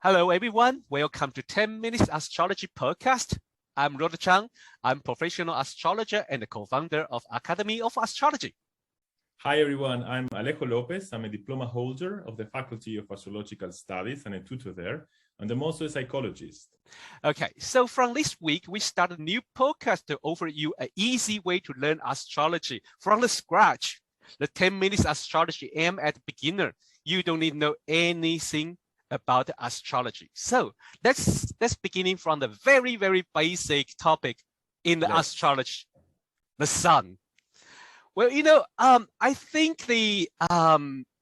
Hello, everyone. Welcome to 10 Minutes Astrology Podcast. I'm Rhoda Chang. I'm professional astrologer and the co-founder of Academy of Astrology. Hi, everyone. I'm Pablo Lopez. I'm a diploma holder of the Faculty of Astrological Studies and a tutor there, and I'm also a psychologist. Okay, so from this week, we start a new podcast to offer you an easy way to learn astrology from the scratch. The 10 Minutes Astrology aim at beginner. You don't need to know anything about astrology. So let's beginning from the very basic topic in the astrology, the sun. Well, I think the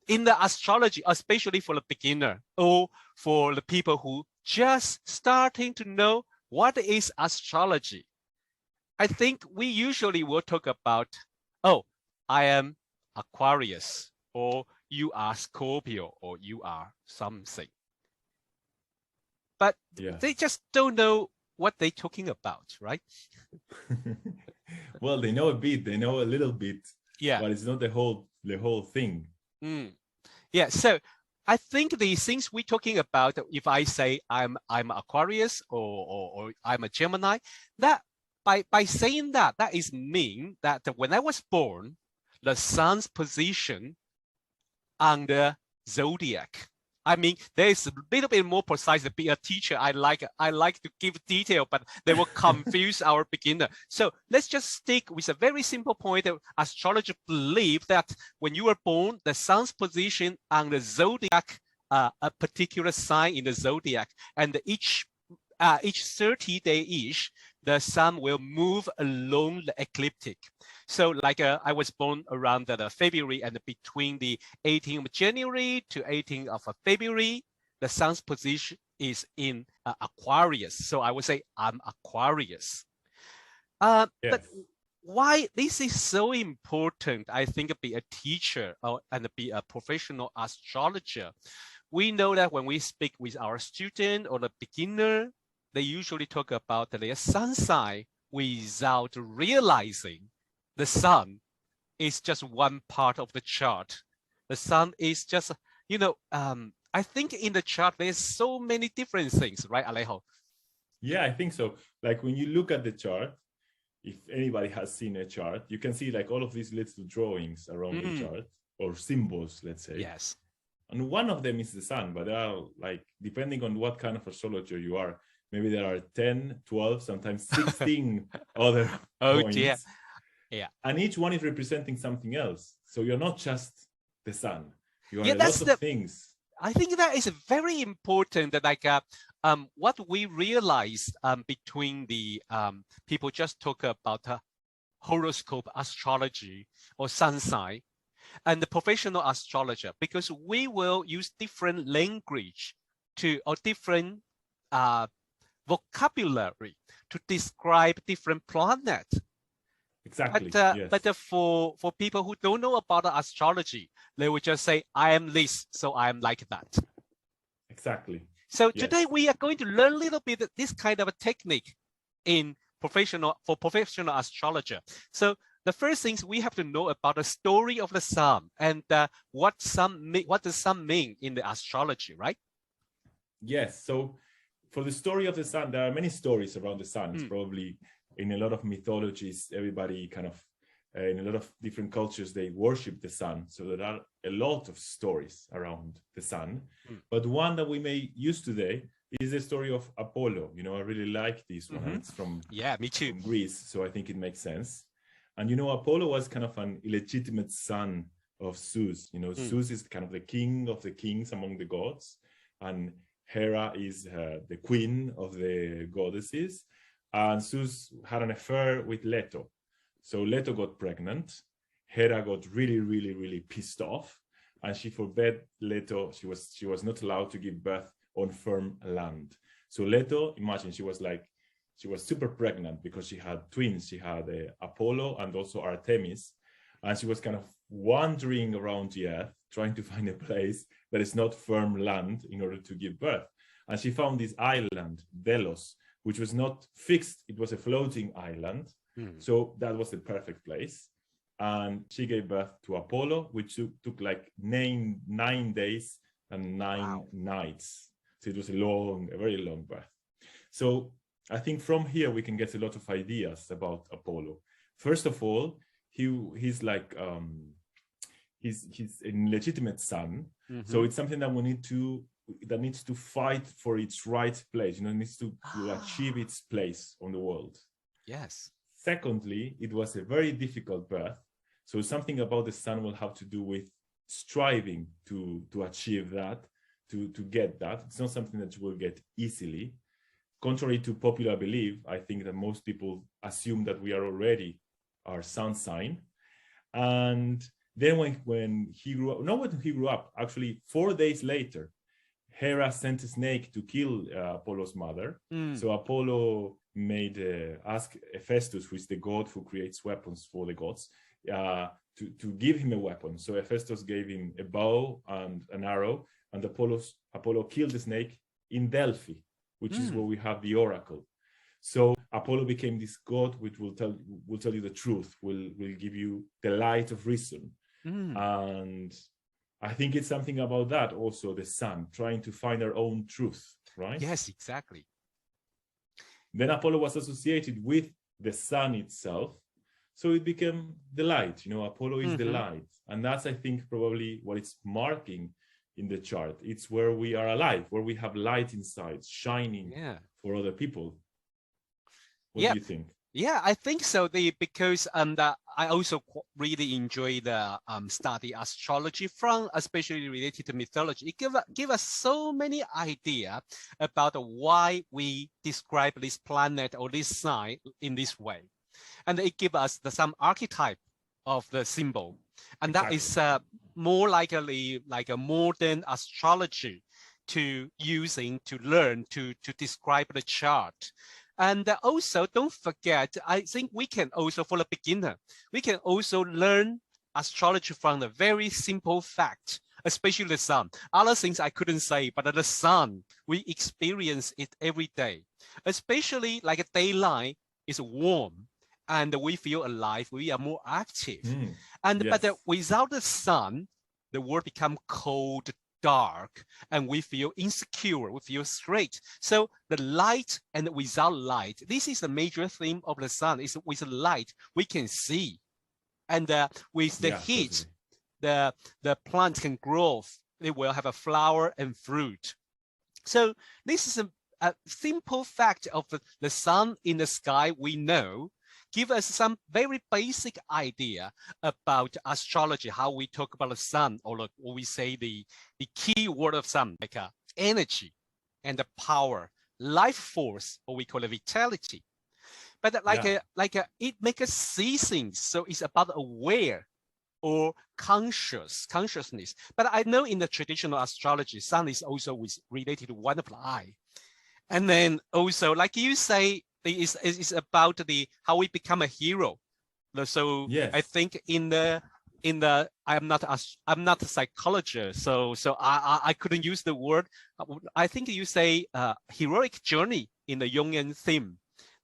in the astrology, especially for the beginner or for the people who just starting to know what is astrology, I think we usually will talk about, oh, I am Aquarius, or you are Scorpio, or you are something. But they just don't know what they're talking about, right? Well, they know a bit, they know a little bit, but it's not the whole thing. Yeah, so I think the things we're talking about, if I say I'm Aquarius or I'm a Gemini, that by saying that is mean that when I was born, the sun's position on the zodiac. I mean, there is a little bit more precise to be a teacher. I like to give detail, but they will confuse our beginner. So let's just stick with a very simple point that astrologers believe that when you were born, the sun's position on the zodiac, a particular sign in the zodiac, and each 30 days, the sun will move along the ecliptic. So like I was born around February, and between the 18th of January to 18th of February, the sun's position is in Aquarius. So I would say I'm Aquarius. But why this is so important, I think, be a teacher and be a professional astrologer. We know that when we speak with our student or the beginner, they usually talk about their sun sign without realizing the sun is just one part of the chart. The sun is just, I think in the chart, there's so many different things, right, Alejo? Yeah, I think so. Like when you look at the chart, if anybody has seen a chart, you can see like all of these little drawings around the chart, or symbols, let's say. Yes. And one of them is the sun, but there are, like, depending on what kind of astrologer you are, maybe there are 10, 12, sometimes 16 other points. Dear. Yeah. And each one is representing something else. So you're not just the sun. You are lots of things. I think that is very important, that like what we realized between the people just talk about horoscope astrology or sun sign and the professional astrologer, because we will use different language or different vocabulary to describe different planets. Exactly. But for people who don't know about astrology, they will just say, I am this, so I am like that. Exactly. So today we are going to learn a little bit of this kind of a technique for professional astrologer. So the first things we have to know about the story of the sun and what does sun mean in the astrology, right? Yes. So for the story of the sun, there are many stories around the sun. It's probably in a lot of mythologies, everybody kind of, in a lot of different cultures, they worship the sun. So there are a lot of stories around the sun. But one that we may use today is the story of Apollo. I really like this one. It's from, me too. From Greece, so I think it makes sense. And, Apollo was kind of an illegitimate son of Zeus. Zeus is kind of the king of the kings among the gods. And Hera is the queen of the goddesses. And Zeus had an affair with Leto. So Leto got pregnant. Hera got really pissed off. And she forbade Leto, she was not allowed to give birth on firm land. So Leto, imagine, she was super pregnant because she had twins. She had Apollo and also Artemis. And she was kind of wandering around the earth, trying to find a place that is not firm land in order to give birth. And she found this island, Delos, which was not fixed. It was a floating island. So that was the perfect place. And she gave birth to Apollo, which took like nine days and nine nights. So it was a very long birth. So I think from here we can get a lot of ideas about Apollo. First of all, he's like he's a legitimate son. So it's something that needs to fight for its right place. You know, it needs to achieve its place on the world. Yes. Secondly, it was a very difficult birth. So something about the sun will have to do with striving to achieve that, to get that. It's not something that you will get easily. Contrary to popular belief, I think that most people assume that we are already our sun sign. And then when he grew up, not when he grew up, actually 4 days later, Hera sent a snake to kill Apollo's mother. So Apollo asked Hephaestus, who is the god who creates weapons for the gods, to give him a weapon. So Hephaestus gave him a bow and an arrow, and Apollo killed the snake in Delphi, which is where we have the oracle. So Apollo became this god which will tell you the truth, will give you the light of reason. And I think it's something about that also, the sun, trying to find our own truth, right? Yes, exactly. Then Apollo was associated with the sun itself. So it became the light, you know, Apollo is the light. And that's, I think, probably what it's marking in the chart. It's where we are alive, where we have light inside, shining for other people. What do you think? Yeah, I think so. Because I also really enjoy the study astrology from, especially related to mythology. It give us so many ideas about why we describe this planet or this sign in this way, and it gives us some archetype of the symbol, and that is more likely like a modern astrology to using to learn to describe the chart. And also, don't forget, I think we can also, for the beginner, we can also learn astrology from the very simple fact, especially the sun. Other things I couldn't say, but the sun, we experience it every day. Especially like a daylight is warm and we feel alive, we are more active. But without the sun, the world becomes cold, dark, and we feel insecure, we feel straight. So the light and without light, this is the major theme of the sun, is with the light we can see. And with the heat, the plant can grow, it will have a flower and fruit. So this is a simple fact of the sun in the sky we know, give us some very basic idea about astrology, how we talk about the sun, or we say the key word of sun, like energy and the power, life force, or we call it vitality. But it makes us see things. So it's about aware or consciousness. But I know in the traditional astrology, sun is also related to one of the eye. And then also, like you say, it's about how we become a hero. So I think in the I'm not a psychologist, so I couldn't use the word. I think you say heroic journey in the Jungian theme,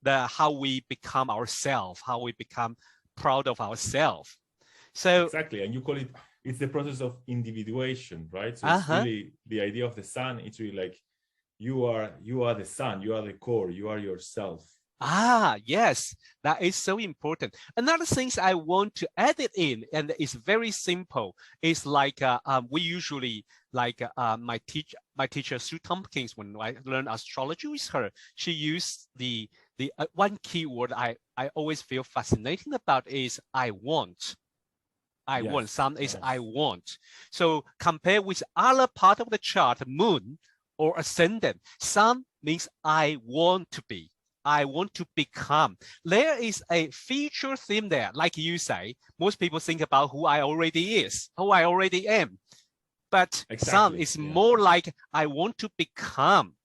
how we become ourselves, how we become proud of ourselves. So exactly, and you call it's the process of individuation, right? So it's really the idea of the sun. It's really like you are the sun, you are the core, you are yourself. Yes, that is so important. Another thing I want to add it in, and it's very simple, is like we usually, like my teacher Sue Tompkins, when I learned astrology with her, she used the one key word I always feel fascinating about is I want. Sun is I want. So compare with other part of the chart, moon or ascendant, sun means I want to be. I want to become. There is a feature theme there. Like you say, most people think about who I already am. But sun is more like I want to become.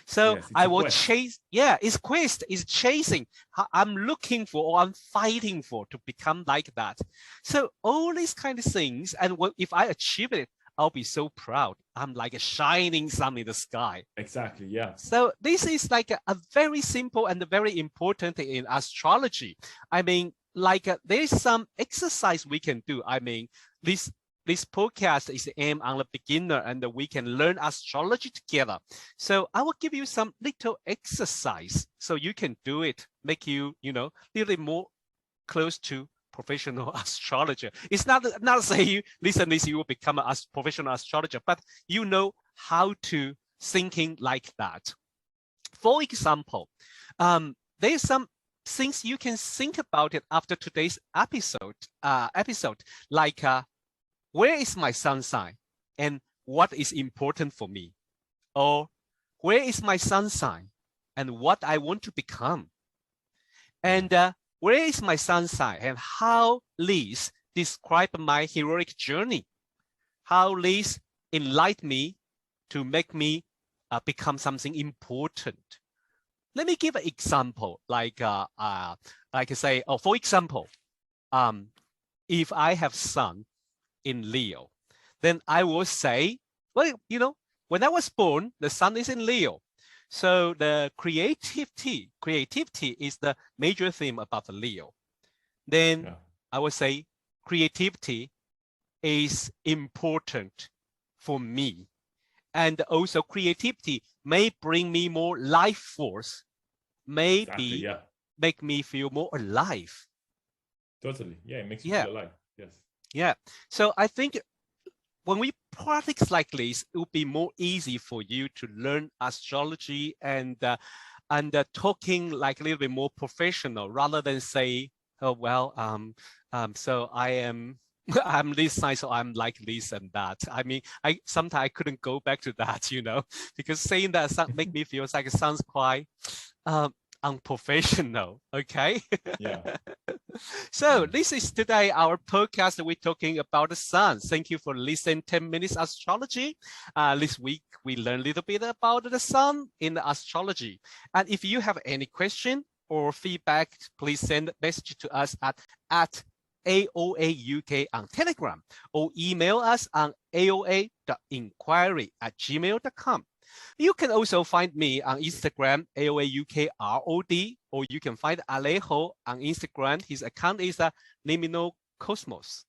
So I will chase. Yeah, it's quest, it's chasing. I'm looking for, or I'm fighting for to become like that. So all these kind of things, and if I achieve it, I'll be so proud. I'm like a shining sun in the sky. Exactly, yeah. So this is like a very simple and very important in astrology. I mean, like there's some exercise we can do. I mean, this this podcast is aimed on the beginner and we can learn astrology together. So I will give you some little exercise so you can do it, make you, you know, a little bit more close to professional astrologer. It's not say you listen this, you will become a professional astrologer, but you know how to thinking like that. For example, there's some things you can think about it after today's episode, like where is my sun sign and what is important for me? Or where is my sun sign and what I want to become? And where is my sun sign and how these describe my heroic journey? How these enlighten me to make me become something important? Let me give an example, like say, oh, for example, if I have sun in Leo, then I will say, well, you know, when I was born, the sun is in Leo. So the creativity is the major theme about the Leo. Then I would say creativity is important for me. And also creativity may bring me more life force, maybe make me feel more alive. Totally. Yeah, it makes you feel alive. Yes. Yeah. So I think when we practice like this, it will be more easy for you to learn astrology and talking like a little bit more professional rather than say, oh, well, so I am I'm this sign, so I'm like this and that. I mean, sometimes I couldn't go back to that, you know, because saying that make me feel like it sounds quite unprofessional. Okay. Yeah. So this is today our podcast. We're talking about the sun. Thank you for listening 10 minutes astrology. This week we learned a little bit about the sun in the astrology. And if you have any question or feedback, please send a message to us at AOA UK on Telegram or email us on aoa.inquiry@gmail.com. You can also find me on Instagram, AOA UK ROD, or you can find Alejo on Instagram. His account is Liminal Cosmos.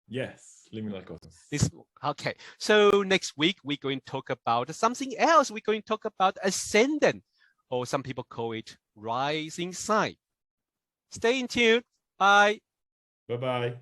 Yes, Liminal Cosmos. Okay, so next week we're going to talk about something else. We're going to talk about Ascendant, or some people call it rising sign. Stay in tune. Bye. Bye-bye.